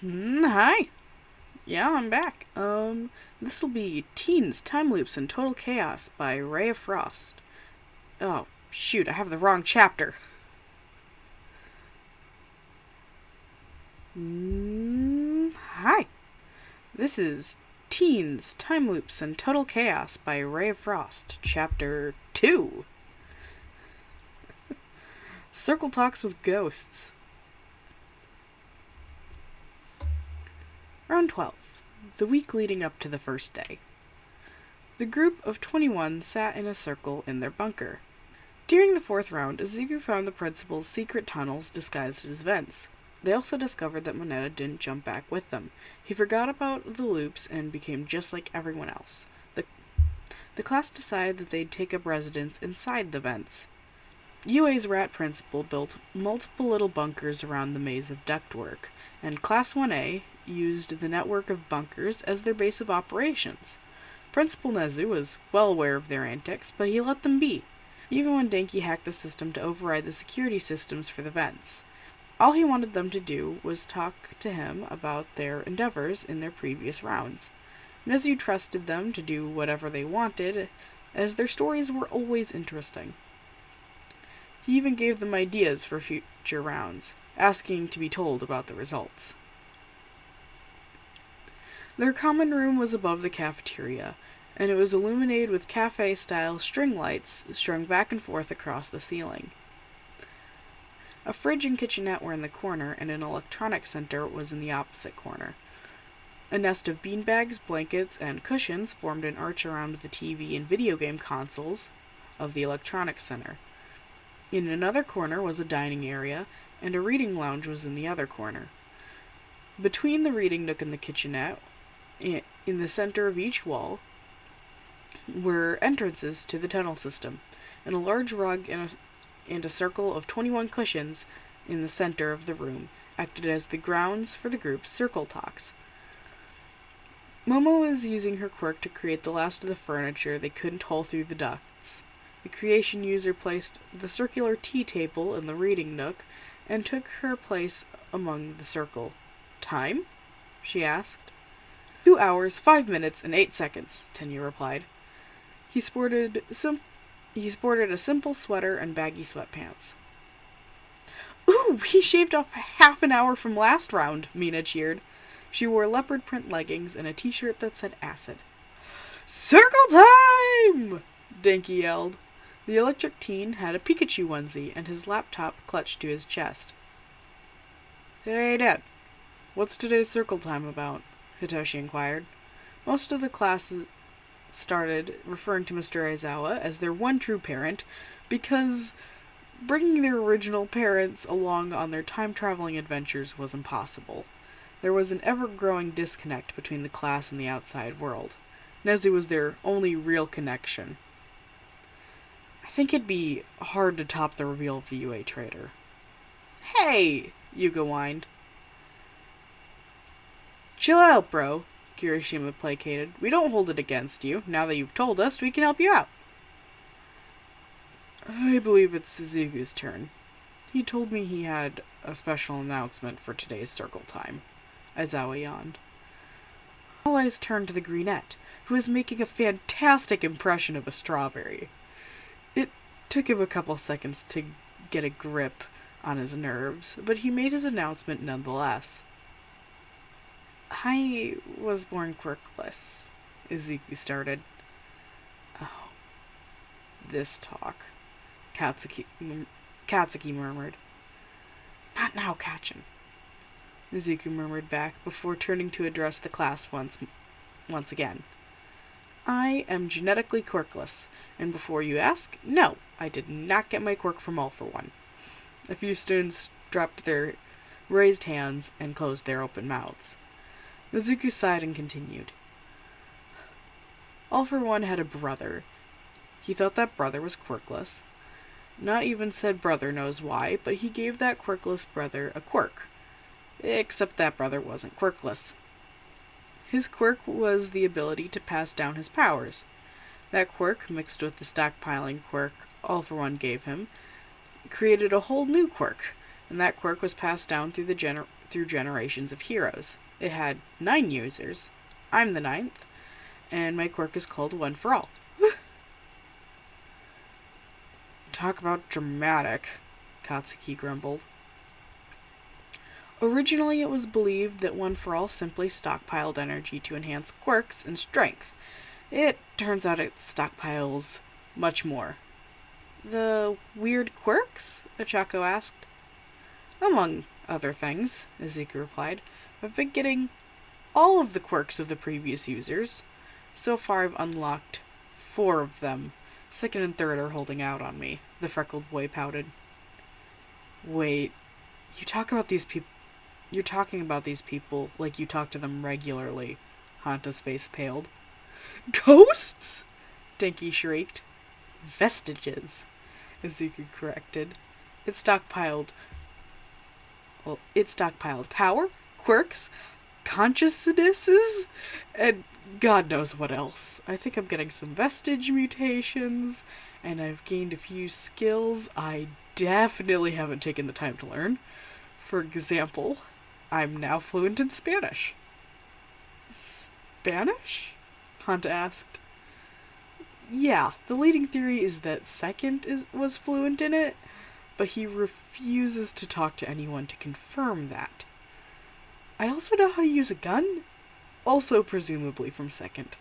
Hi. Yeah, I'm back. This'll be Teens, Time Loops, and Total Chaos by Rae of Frost. Oh, shoot, I have the wrong chapter. Hi. This is Teens, Time Loops, and Total Chaos by Rae of Frost, Chapter 2. Circle Talks with Ghosts. Round 12. The week leading up to the first day. The group of 21 sat in a circle in their bunker. During the fourth round, Izuku found the principal's secret tunnels disguised as vents. They also discovered that Moneta didn't jump back with them. He forgot about the loops and became just like everyone else. The class decided that they'd take up residence inside the vents. UA's rat principal built multiple little bunkers around the maze of ductwork, and Class 1A used the network of bunkers as their base of operations. Principal Nezu was well aware of their antics, but he let them be, even when Denki hacked the system to override the security systems for the vents. All he wanted them to do was talk to him about their endeavors in their previous rounds. Nezu trusted them to do whatever they wanted, as their stories were always interesting. He even gave them ideas for future rounds, asking to be told about the results. Their common room was above the cafeteria, and it was illuminated with cafe-style string lights strung back and forth across the ceiling. A fridge and kitchenette were in the corner, and an electronics center was in the opposite corner. A nest of beanbags, blankets, and cushions formed an arch around the TV and video game consoles of the electronics center. In another corner was a dining area, and a reading lounge was in the other corner. Between the reading nook and the kitchenette, in the center of each wall, were entrances to the tunnel system, and a large rug and a circle of 21 cushions in the center of the room acted as the grounds for the group's circle talks. Momo was using her quirk to create the last of the furniture they couldn't haul through the ducts. The creation user placed the circular tea table in the reading nook and took her place among the circle. Time? She asked. 2 hours, 5 minutes, and 8 seconds, Tenya replied. He sported a simple sweater and baggy sweatpants. Ooh, he shaved off half an hour from last round, Mina cheered. She wore leopard print leggings and a t-shirt that said acid. Circle time! Denki yelled. The electric teen had a Pikachu onesie and his laptop clutched to his chest. Hey, Dad. What's today's circle time about? Hitoshi inquired. Most of the class started referring to Mr. Aizawa as their one true parent because bringing their original parents along on their time-traveling adventures was impossible. There was an ever-growing disconnect between the class and the outside world. Nezu was their only real connection. I think it'd be hard to top the reveal of the UA traitor. Hey! Yuga whined. Chill out, bro, Kirishima placated. We don't hold it against you. Now that you've told us, we can help you out. I believe it's Suzuki's turn. He told me he had a special announcement for today's circle time. Aizawa yawned. All eyes turned to the greenette, who was making a fantastic impression of a strawberry. It took him a couple seconds to get a grip on his nerves, but he made his announcement nonetheless. I was born quirkless, Izuku started. Oh, this talk, Katsuki murmured. Not now, Kachin, Izuku murmured back before turning to address the class once again. I am genetically quirkless, and before you ask, no, I did not get my quirk from All for One. A few students dropped their raised hands and closed their open mouths. Izuku sighed and continued. All for One had a brother. He thought that brother was quirkless. Not even said brother knows why, but he gave that quirkless brother a quirk. Except that brother wasn't quirkless. His quirk was the ability to pass down his powers. That quirk, mixed with the stockpiling quirk All for One gave him, created a whole new quirk, and that quirk was passed down through generations of heroes. It had 9 users. I'm the 9th, and my quirk is called One for All. Talk about dramatic, Katsuki grumbled. Originally, it was believed that One for All simply stockpiled energy to enhance quirks and strength. It turns out it stockpiles much more. The weird quirks? Ochako asked. Among other things, Izuku replied. I've been getting all of the quirks of the previous users. So far I've unlocked 4 of them. 2nd and 3rd are holding out on me, the freckled boy pouted. Wait, you're talking about these people like you talk to them regularly. Hanta's face paled. Ghosts? Denki shrieked. Vestiges, Izuku corrected. It stockpiled power, quirks, consciousnesses, and God knows what else. I think I'm getting some vestige mutations, and I've gained a few skills I definitely haven't taken the time to learn. For example, I'm now fluent in Spanish. Spanish? Hanta asked. Yeah, the leading theory is that was fluent in it, but he refuses to talk to anyone to confirm that. I also know how to use a gun, also presumably from 2nd.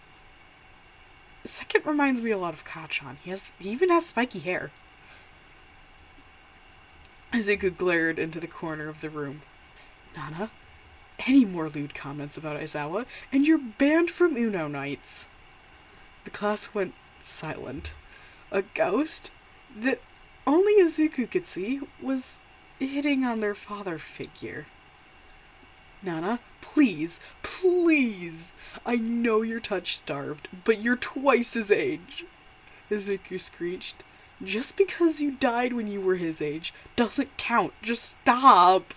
2nd reminds me a lot of Kachan. He even has spiky hair. Izuku glared into the corner of the room. Nana, any more lewd comments about Aizawa, and you're banned from Uno nights. The class went silent. A ghost that only Izuku could see was hitting on their father figure. Nana, please, please! I know you're touch-starved, but you're twice his age! Izuku screeched. Just because you died when you were his age doesn't count. Just stop!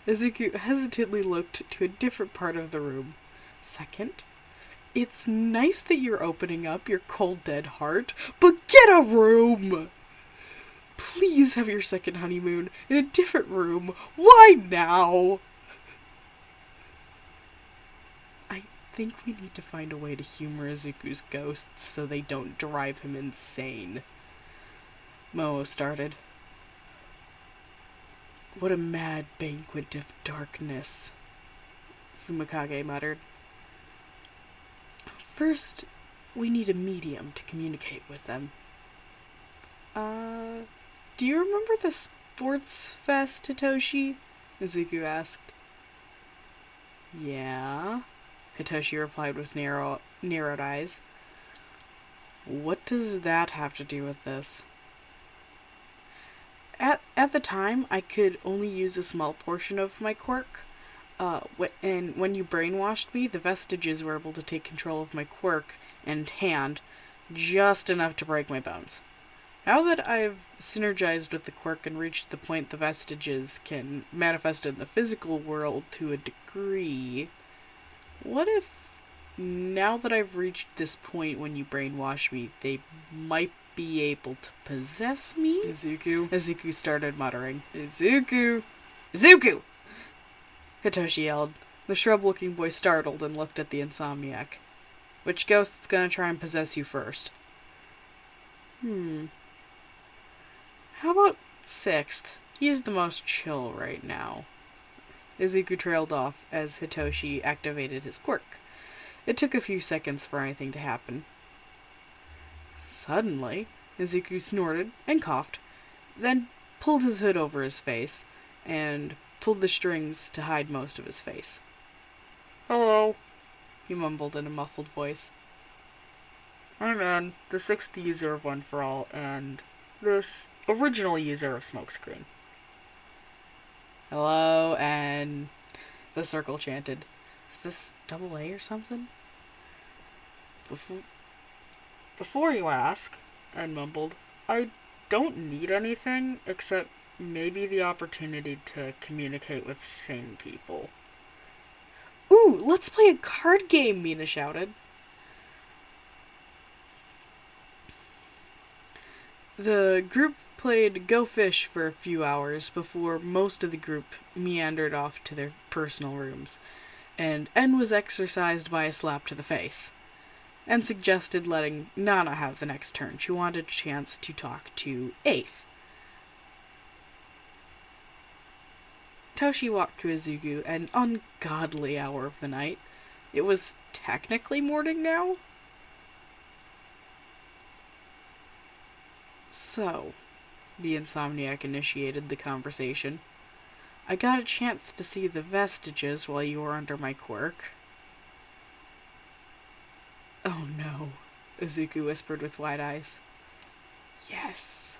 Izuku hesitantly looked to a different part of the room. 2nd? It's nice that you're opening up your cold dead heart, but get a room! Please have your 2nd honeymoon in a different room. Why now? I think we need to find a way to humor Izuku's ghosts so they don't drive him insane. Momo started. What a mad banquet of darkness, Fumikage muttered. First, we need a medium to communicate with them. Do you remember the sports fest, Hitoshi? Izuku asked. Yeah, Hitoshi replied with narrowed eyes. What does that have to do with this? At the time, I could only use a small portion of my quirk. And when you brainwashed me, the vestiges were able to take control of my quirk and hand, just enough to break my bones. Now that I've synergized with the quirk and reached the point the vestiges can manifest in the physical world to a degree, what if, now that I've reached this point when you brainwash me, they might be able to possess me? Izuku started muttering. Izuku! Hitoshi yelled. The shrub-looking boy startled and looked at the insomniac. Which ghost's gonna try and possess you first? How about 6th? He's the most chill right now. Izuku trailed off as Hitoshi activated his quirk. It took a few seconds for anything to happen. Suddenly, Izuku snorted and coughed, then pulled his hood over his face, and pulled the strings to hide most of his face. Hello, he mumbled in a muffled voice. I'm Ann, the 6th user of One for All, and this original user of Smokescreen. Hello, and the circle chanted. Is this double A or something? Before you ask, Ann mumbled, I don't need anything except maybe the opportunity to communicate with sane people. Ooh, let's play a card game, Mina shouted. The group played Go Fish for a few hours before most of the group meandered off to their personal rooms, and N was exorcised by a slap to the face, and suggested letting Nana have the next turn. She wanted a chance to talk to Eighth. Toshi walked to Izuku at an ungodly hour of the night. It was technically morning now. So, the Insomniac initiated the conversation. I got a chance to see the vestiges while you were under my quirk. Oh no, Izuku whispered with wide eyes. Yes,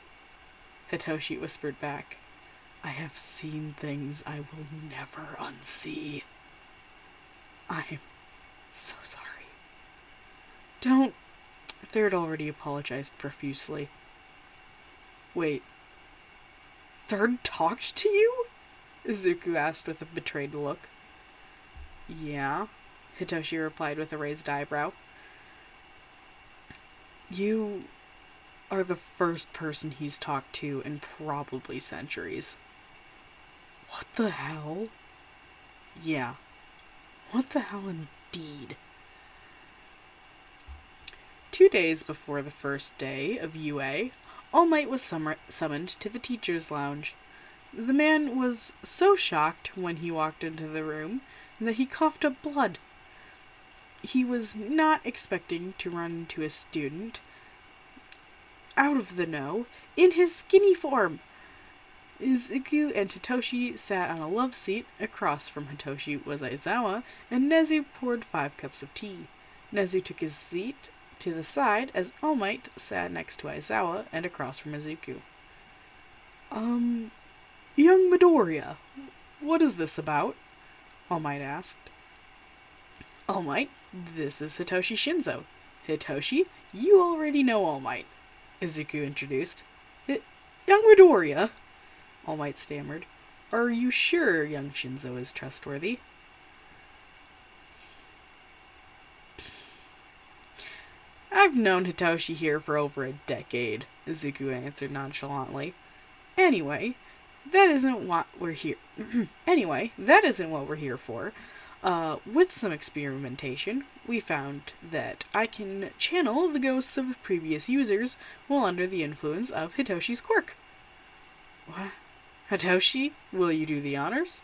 Hitoshi whispered back. I have seen things I will never unsee. I'm so sorry. Don't. Third already apologized profusely. Wait. Third talked to you? Izuku asked with a betrayed look. Yeah, Hitoshi replied with a raised eyebrow. You are the first person he's talked to in probably centuries. What the hell? Yeah. What the hell indeed? 2 days before the first day of UA, All Might was summoned to the teacher's lounge. The man was so shocked when he walked into the room that he coughed up blood. He was not expecting to run into a student out of the know in his skinny form. Izuku and Hitoshi sat on a love seat. Across from Hitoshi was Aizawa, and Nezu poured 5 cups of tea. Nezu took his seat to the side as All Might sat next to Aizawa and across from Izuku. Young Midoriya, what is this about? All Might asked. All Might, this is Hitoshi Shinsou. Hitoshi, you already know All Might, Izuku introduced. Young Midoriya, All Might stammered. Are you sure young Shinsou is trustworthy? I've known Hitoshi here for over a decade, Izuku answered nonchalantly. Anyway, that isn't what we're here for. With some experimentation, we found that I can channel the ghosts of previous users while under the influence of Hitoshi's quirk. What? Hitoshi, will you do the honors?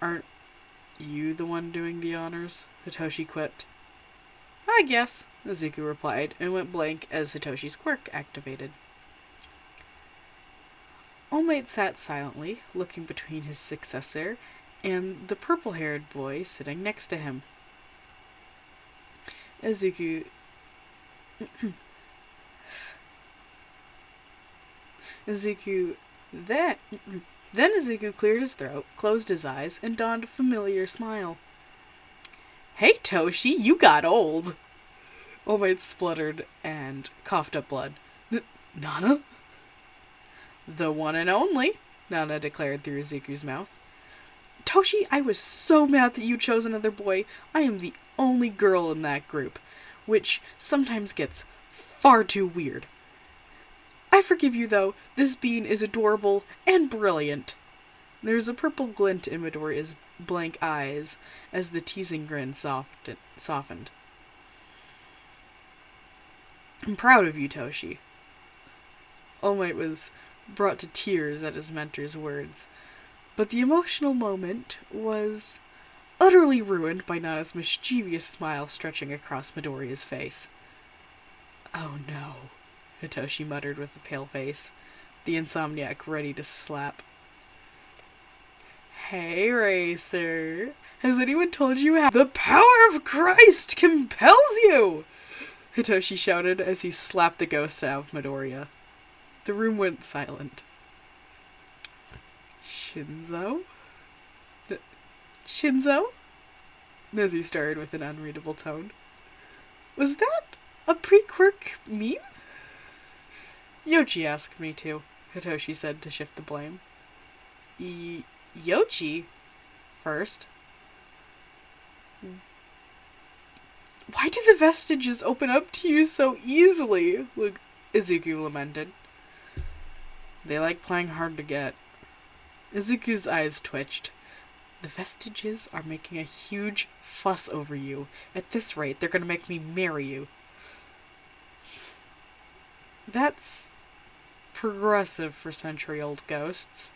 Aren't you the one doing the honors? Hitoshi quipped. I guess, Izuku replied, and went blank as Hitoshi's quirk activated. All Might sat silently, looking between his successor and the purple-haired boy sitting next to him. Izuku... Then Izuku cleared his throat, closed his eyes, and donned a familiar smile. Hey, Toshi, you got old! All Might spluttered and coughed up blood. Nana? The one and only, Nana declared through Izuku's mouth. Toshi, I was so mad that you chose another boy. I am the only girl in that group, which sometimes gets far too weird. I forgive you, though. This bean is adorable and brilliant. There's a purple glint in Midoriya's blank eyes as the teasing grin softened. I'm proud of you, Toshi. All Might was brought to tears at his mentor's words, but the emotional moment was utterly ruined by Nana's mischievous smile stretching across Midoriya's face. Oh no, Hitoshi muttered with a pale face, the Insomniac ready to slap. Hey, Racer, has anyone told you how the power of Christ compels you? Hitoshi shouted as he slapped the ghost out of Midoriya. The room went silent. Shinsou? Shinsou? Nezu started with an unreadable tone. Was that a pre-quirk meme? Yochi asked me to, Hitoshi said to shift the blame. Yochi? First. Why did the vestiges open up to you so easily? Izuku lamented. They like playing hard to get. Izuku's eyes twitched. The vestiges are making a huge fuss over you. At this rate, they're gonna make me marry you. That's progressive for century-old ghosts.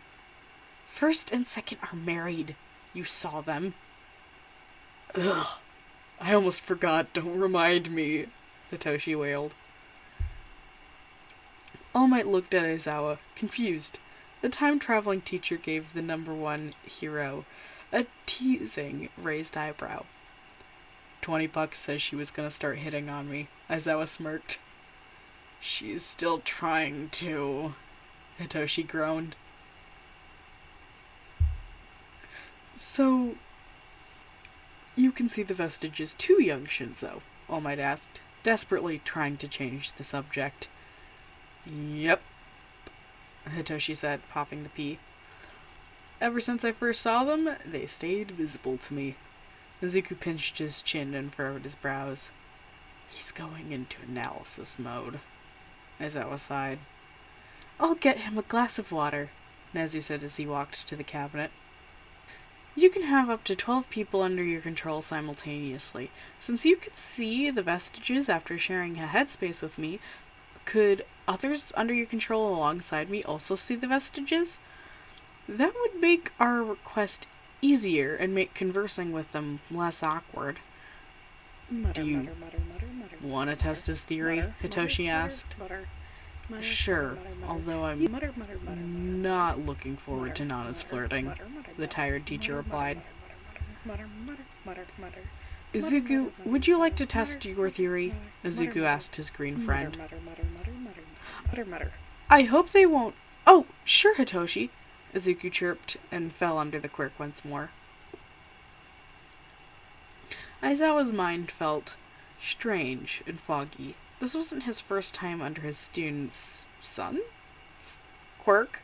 First and second are married. You saw them. Ugh. I almost forgot. Don't remind me, Hitoshi wailed. All Might looked at Aizawa, confused. The time-traveling teacher gave the number one hero a teasing, raised eyebrow. $20 says she was gonna start hitting on me. Aizawa smirked. She's still trying to, Hitoshi groaned. So, you can see the vestiges too, young Shinsou? All Might asked, desperately trying to change the subject. Yep, Hitoshi said, popping the pea. Ever since I first saw them, they stayed visible to me. Izuku pinched his chin and furrowed his brows. He's going into analysis mode. Aizawa sighed. I'll get him a glass of water, Nezu said as he walked to the cabinet. You can have up to 12 people under your control simultaneously. Since you could see the vestiges after sharing a headspace with me, could others under your control alongside me also see the vestiges? That would make our request easier and make conversing with them less awkward. Do you want to test his theory? Hitoshi asked. Sure, although I'm not looking forward to Nana's flirting, the tired teacher replied. Izuku, would you like to test your theory? Izuku asked his green friend. I hope they won't. Oh, sure, Hitoshi, Izuku chirped and fell under the quirk once more. Aizawa's mind felt strange and foggy. This wasn't his first time under his student's son's quirk.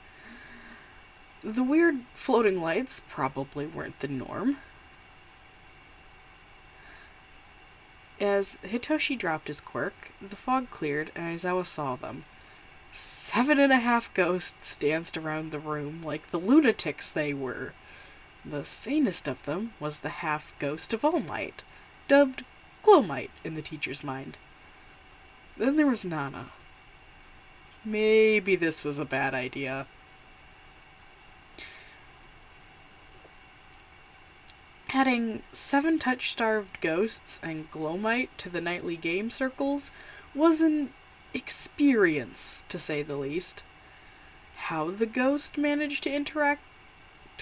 The weird floating lights probably weren't the norm. As Hitoshi dropped his quirk, the fog cleared and Aizawa saw them. 7.5 ghosts danced around the room like the lunatics they were. The sanest of them was the half-ghost of All Might, dubbed Glow Might in the teacher's mind. Then there was Nana. Maybe this was a bad idea. Adding 7 touch-starved ghosts and Glow Might to the nightly game circles was an experience, to say the least. How the ghost managed to interact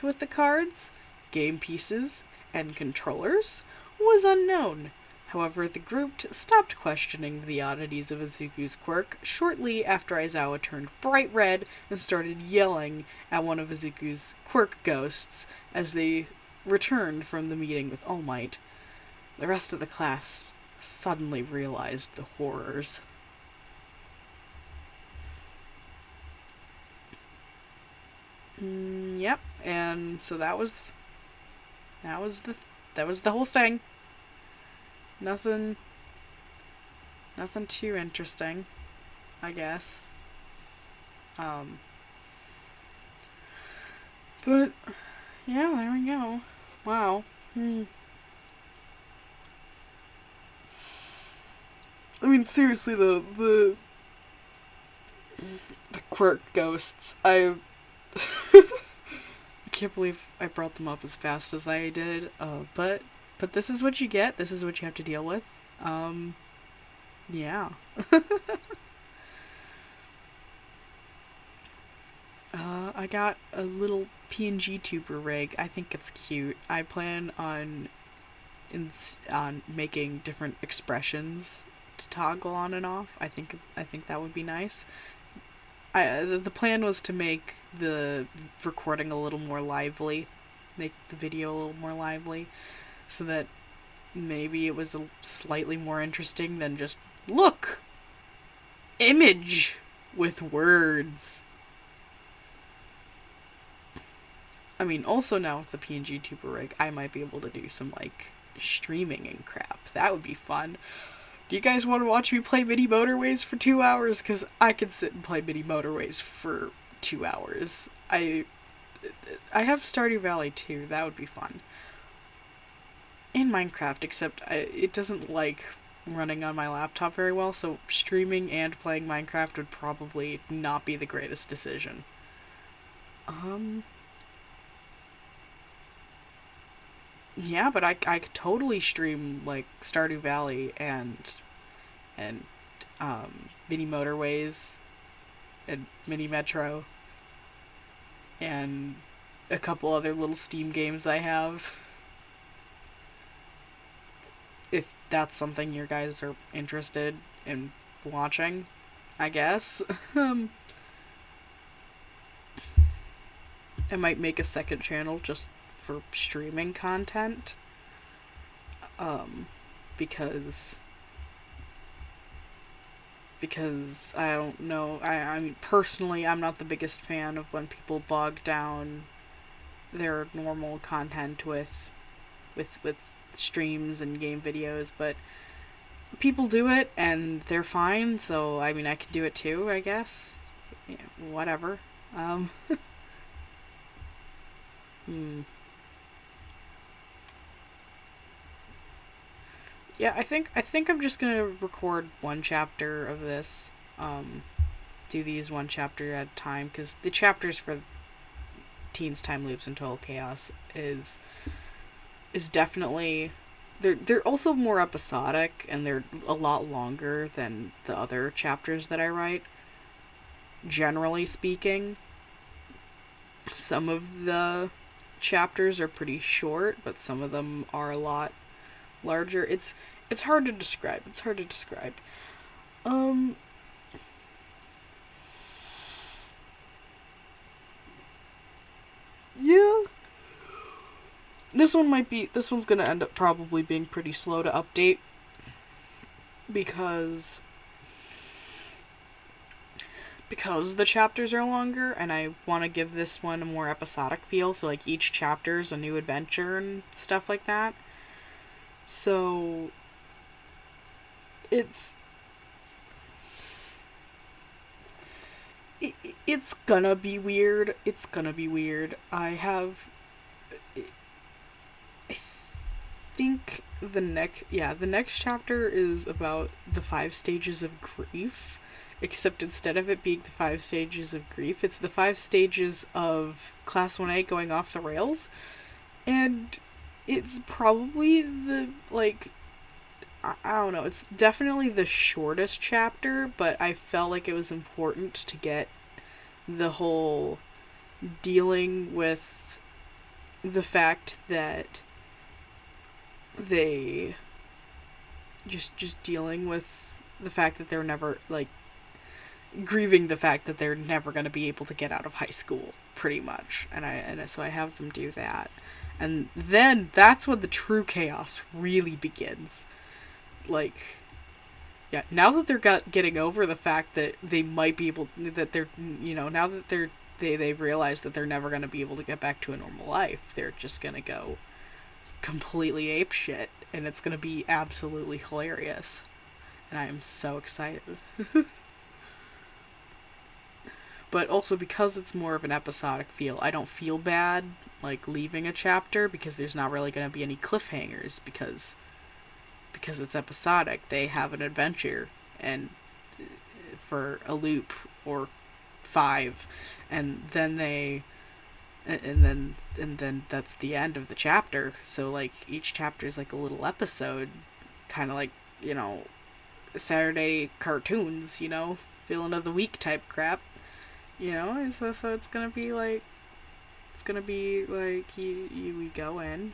with the cards, game pieces, and controllers was unknown. However, the group stopped questioning the oddities of Izuku's quirk shortly after Aizawa turned bright red and started yelling at one of Izuku's quirk ghosts as they returned from the meeting with All Might. The rest of the class suddenly realized the horrors. Yep, and so that was the whole thing. Nothing too interesting, I guess. But yeah, there we go. Wow. I mean, seriously though, the quirk ghosts, I can't believe I brought them up as fast as I did. But this is what you get. This is what you have to deal with. Yeah. I got a little PNG tuber rig. I think it's cute. I plan on making different expressions to toggle on and off. I think that would be nice. The plan was to make the recording a little more lively, make the video a little more lively, so that maybe it was slightly more interesting than just, look! Image! With words. I mean, also now with the PNG tuber rig, I might be able to do some, streaming and crap. That would be fun. Do you guys want to watch me play Mini Motorways for 2 hours? Because I could sit and play Mini Motorways for 2 hours. I have Stardew Valley too. That would be fun. And Minecraft, except it doesn't like running on my laptop very well, so streaming and playing Minecraft would probably not be the greatest decision. Yeah, but I could totally stream like Stardew Valley and Mini Motorways and Mini Metro and a couple other little Steam games I have. If that's something you guys are interested in watching, I guess. I might make a second channel just for streaming content. Because I don't know. I mean, personally, I'm not the biggest fan of when people bog down their normal content with streams and game videos, but people do it and they're fine, so I mean, I can do it too, I guess. Yeah, whatever. Yeah, I think I'm just gonna record one chapter of this. Do these one chapter at a time, because the chapters for Teens Time Loops and Total Chaos is definitely, they're also more episodic, and they're a lot longer than the other chapters that I write. Generally speaking, some of the chapters are pretty short, but some of them are a lot larger. It's hard to describe. Yeah. This one's gonna end up probably being pretty slow to update, because the chapters are longer, and I want to give this one a more episodic feel, so like each chapter is a new adventure and stuff like that. So it's gonna be weird. I think the next chapter is about the 5 stages of grief, except instead of it being the 5 stages of grief, it's the 5 stages of Class 1A going off the rails. And it's probably the, like, I don't know, it's definitely the shortest chapter, but I felt like it was important to get the whole dealing with the fact that they just dealing with the fact that they're never, like, grieving the fact that they're never going to be able to get out of high school, pretty much. And so I have them do that. And then that's when the true chaos really begins. Like, yeah, now that they're getting over the fact that they might be able, that they're, now that they've realized that they're never going to be able to get back to a normal life, they're just going to go completely apeshit, and it's going to be absolutely hilarious. And I am so excited. But also, because it's more of an episodic feel, I don't feel bad, like, leaving a chapter, because there's not really going to be any cliffhangers, because it's episodic. They have an adventure, and for a loop, or 5, and then that's the end of the chapter. So, like, each chapter is like a little episode, kind of like, Saturday cartoons, villain of the week type crap. So it's gonna be like, we go in,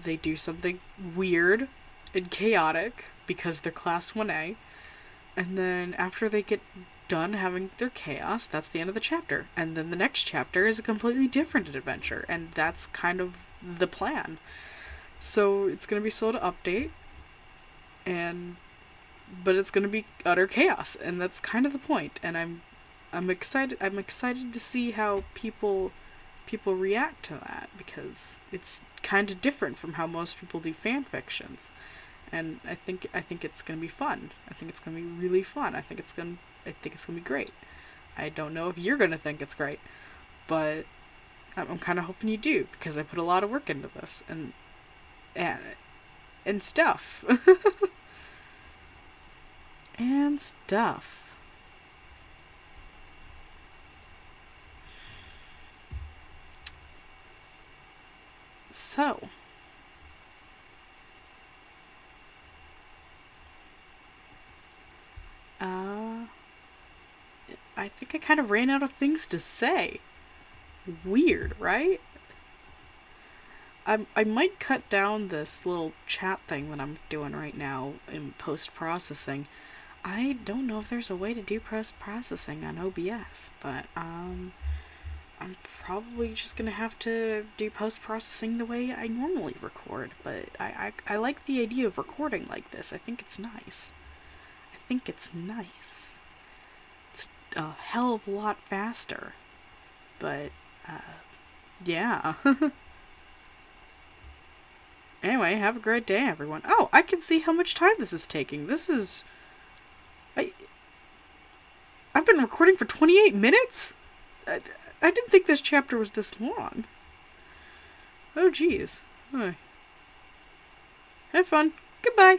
they do something weird and chaotic because they're Class 1A, and then after they get done having their chaos, that's the end of the chapter, and then the next chapter is a completely different adventure, and that's kind of the plan. So it's gonna be slow to update, but it's gonna be utter chaos, and that's kind of the point, and I'm excited to see how people react to that, because it's kind of different from how most people do fan fictions, and I think it's gonna be fun. I think it's gonna be really fun. I think it's gonna be great. I don't know if you're gonna think it's great, but I'm kind of hoping you do, because I put a lot of work into this, and stuff. And stuff. So, I think I kind of ran out of things to say. Weird, right? I might cut down this little chat thing that I'm doing right now in post-processing. I don't know if there's a way to do post-processing on OBS, but I'm probably just gonna have to do post-processing the way I normally record. But I like the idea of recording like this. I think it's nice. It's a hell of a lot faster. But, yeah. Anyway, have a great day, everyone. Oh, I can see how much time this is taking. I've been recording for 28 minutes? I didn't think this chapter was this long. Oh, geez. Have fun. Goodbye.